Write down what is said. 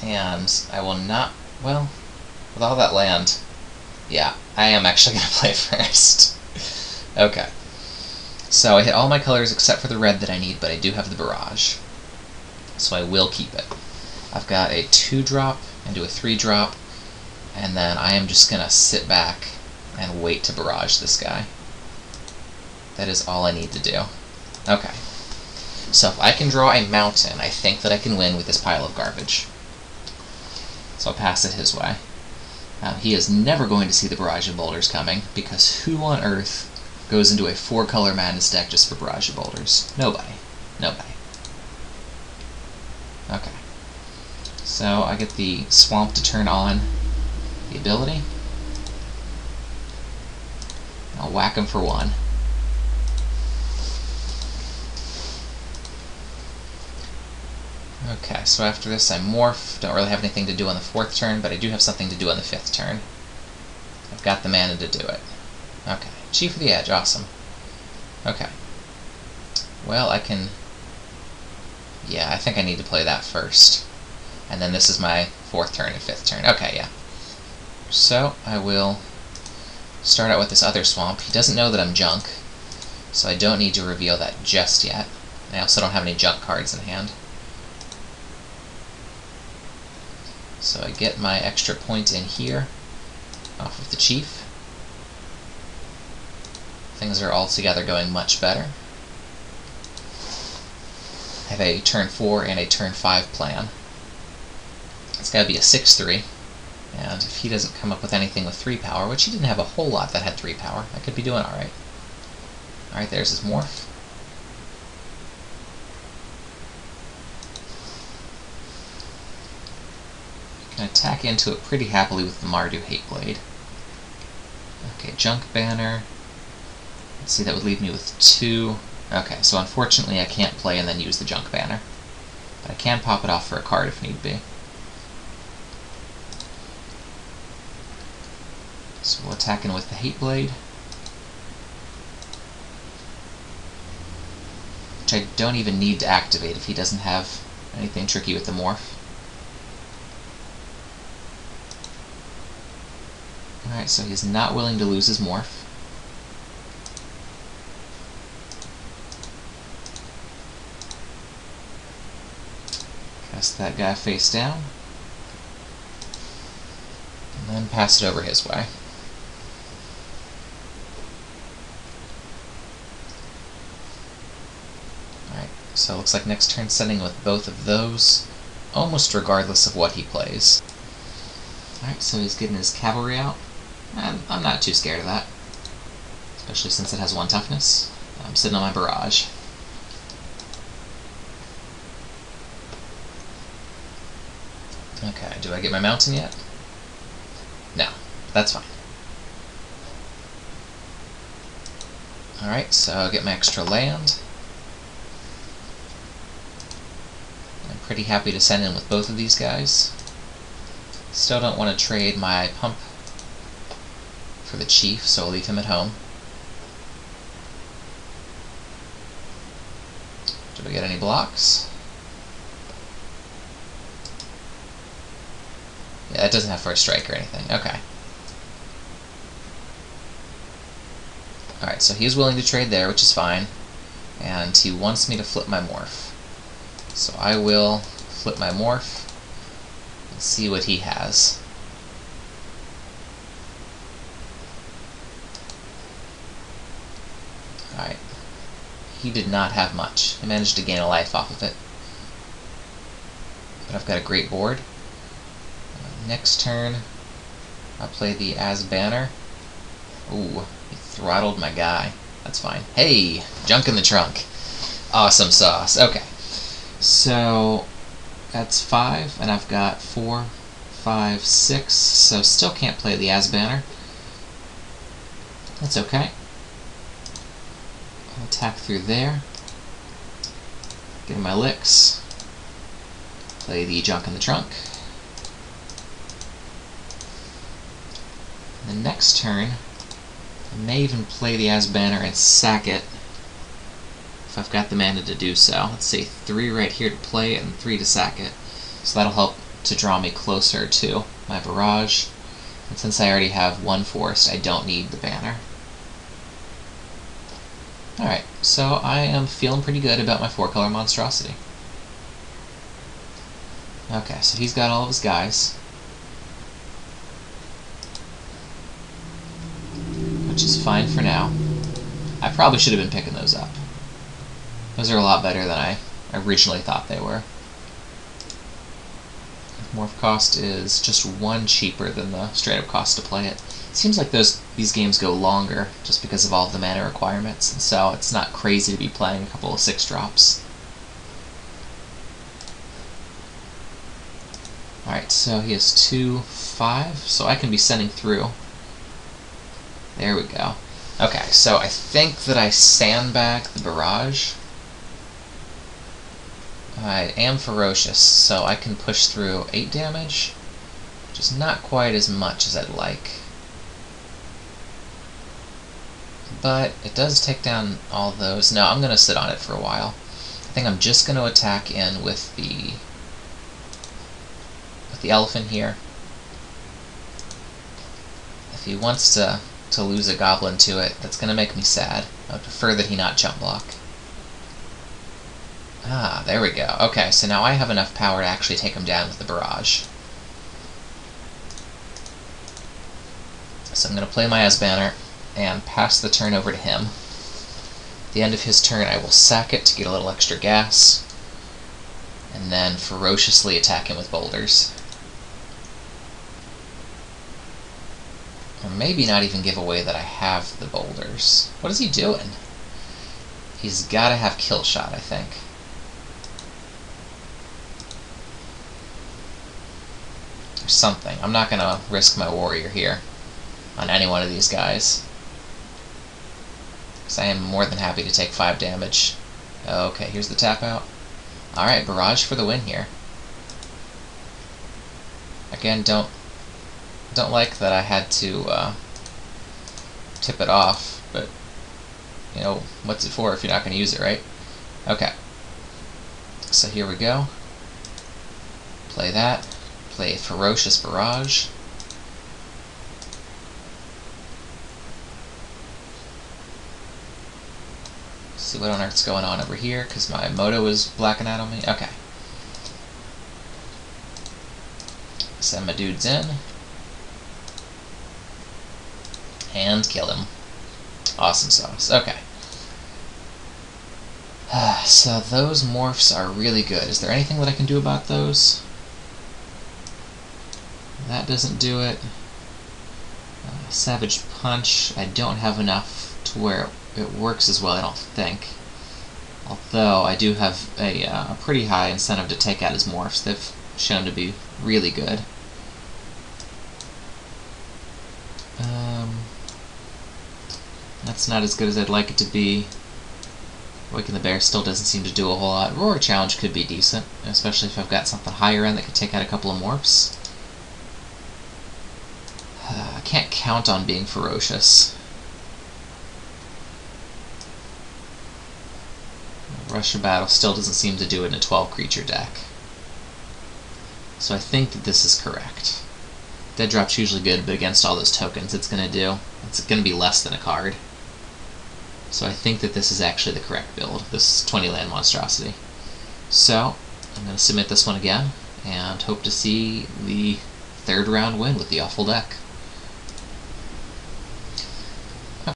And I will not... Well, with all that land... Yeah, I am actually going to play first. Okay. So I hit all my colors except for the red that I need, but I do have the barrage. So I will keep it. I've got a 2-drop into a 3-drop, and then I am just going to sit back and wait to barrage this guy. That is all I need to do. Okay. So if I can draw a mountain, I think that I can win with this pile of garbage. So I'll pass it his way. He is never going to see the barrage of boulders coming, because who on earth goes into a 4-color madness deck just for barrage of boulders? Nobody. Nobody. Okay. So I get the swamp to turn on the ability. I'll whack him for 1. Okay, so after this I morph. Don't really have anything to do on the 4th turn, but I do have something to do on the 5th turn. I've got the mana to do it. Okay, Chief of the Edge, awesome. Okay. Well, I can... Yeah, I think I need to play that first. And then this is my 4th turn and 5th turn. Okay, yeah. So, I will start out with this other swamp. He doesn't know that I'm junk, so I don't need to reveal that just yet. I also don't have any junk cards in hand. So I get my extra point in here, off of the Chief. Things are altogether going much better. I have a turn 4 and a turn 5 plan. It's got to be a 6/3, and if he doesn't come up with anything with 3 power, which he didn't have a whole lot that had 3 power, I could be doing alright. Alright, there's his morph. Can attack into it pretty happily with the Mardu Hateblade. Okay, Junk Banner. Let's see, that would leave me with 2. Okay, so unfortunately I can't play and then use the Junk Banner. But I can pop it off for a card if need be. So we'll attack in with the Hateblade. Which I don't even need to activate if he doesn't have anything tricky with the morph. Alright, so he's not willing to lose his morph. Cast that guy face down. And then pass it over his way. Alright, so it looks like next turn sending with both of those, almost regardless of what he plays. Alright, so he's getting his cavalry out. I'm not too scared of that, especially since it has 1 toughness. I'm sitting on my barrage. Okay, do I get my mountain yet? No, that's fine. Alright, so I'll get my extra land. I'm pretty happy to send in with both of these guys. Still don't want to trade my pump for the Chief, so I'll leave him at home. Do we get any blocks? Yeah, it doesn't have first strike or anything. Okay. Alright, so he's willing to trade there, which is fine. And he wants me to flip my morph. So I will flip my morph and see what he has. Alright. He did not have much. I managed to gain a life off of it. But I've got a great board. Next turn, I'll play the As Banner. Ooh, he throttled my guy. That's fine. Hey! Junk in the trunk. Awesome sauce. Okay. So, that's 5, and I've got 4, 5, 6, so still can't play the As Banner. That's okay. I'll attack through there. Get my licks. Play the Junk in the Trunk. The next turn, I may even play the As Banner and sack it if I've got the mana to do so. Let's say 3 right here to play it and 3 to sack it. So that'll help to draw me closer to my barrage. And since I already have one forest, I don't need the banner. Alright, so I am feeling pretty good about my 4-color monstrosity. Okay, so he's got all of his guys, which is fine for now. I probably should have been picking those up. Those are a lot better than I originally thought they were. Morph cost is just 1 cheaper than the straight-up cost to play it. It seems like these games go longer just because of all of the mana requirements, and so it's not crazy to be playing a couple of 6-drops. Alright, so he has 2/5, so I can be sending through. There we go. Okay, so I think that I sandbag the barrage. I am ferocious, so I can push through 8 damage, which is not quite as much as I'd like. But it does take down all those. No, I'm going to sit on it for a while. I think I'm just going to attack in with the elephant here. If he wants to lose a goblin to it, that's going to make me sad. I would prefer that he not jump block. Ah, there we go. Okay, so now I have enough power to actually take him down with the barrage. So I'm going to play my Banner and pass the turn over to him. At the end of his turn, I will sack it to get a little extra gas, and then ferociously attack him with boulders. Or maybe not even give away that I have the boulders. What is he doing? He's got to have kill shot, I think. Or something. I'm not going to risk my warrior here on any one of these guys, because I am more than happy to take 5 damage. Okay, here's the tap out. Alright, barrage for the win here. Again, don't like that I had to tip it off, but you know, what's it for if you're not going to use it, right? Okay. So here we go. Play that. Play Ferocious Barrage. See what on earth's going on over here, because my moto is blacking out on me. Okay. Send my dudes in. And kill him. Awesome sauce. Okay. So those morphs are really good. Is there anything that I can do about those? That doesn't do it. Savage Punch, I don't have enough to where it works as well, I don't think. Although I do have a pretty high incentive to take out his morphs. They've shown to be really good. That's not as good as I'd like it to be. Waking the Bear still doesn't seem to do a whole lot. Roar Challenge could be decent, especially if I've got something higher end that could take out a couple of morphs. I can't count on being ferocious. Rush of Battle still doesn't seem to do it in a 12-creature deck. So I think that this is correct. Dead Drop's usually good, but against all those tokens it's going to be less than a card. So I think that this is actually the correct build, this 20-land monstrosity. So I'm going to submit this one again, and hope to see the 3rd round win with the awful deck.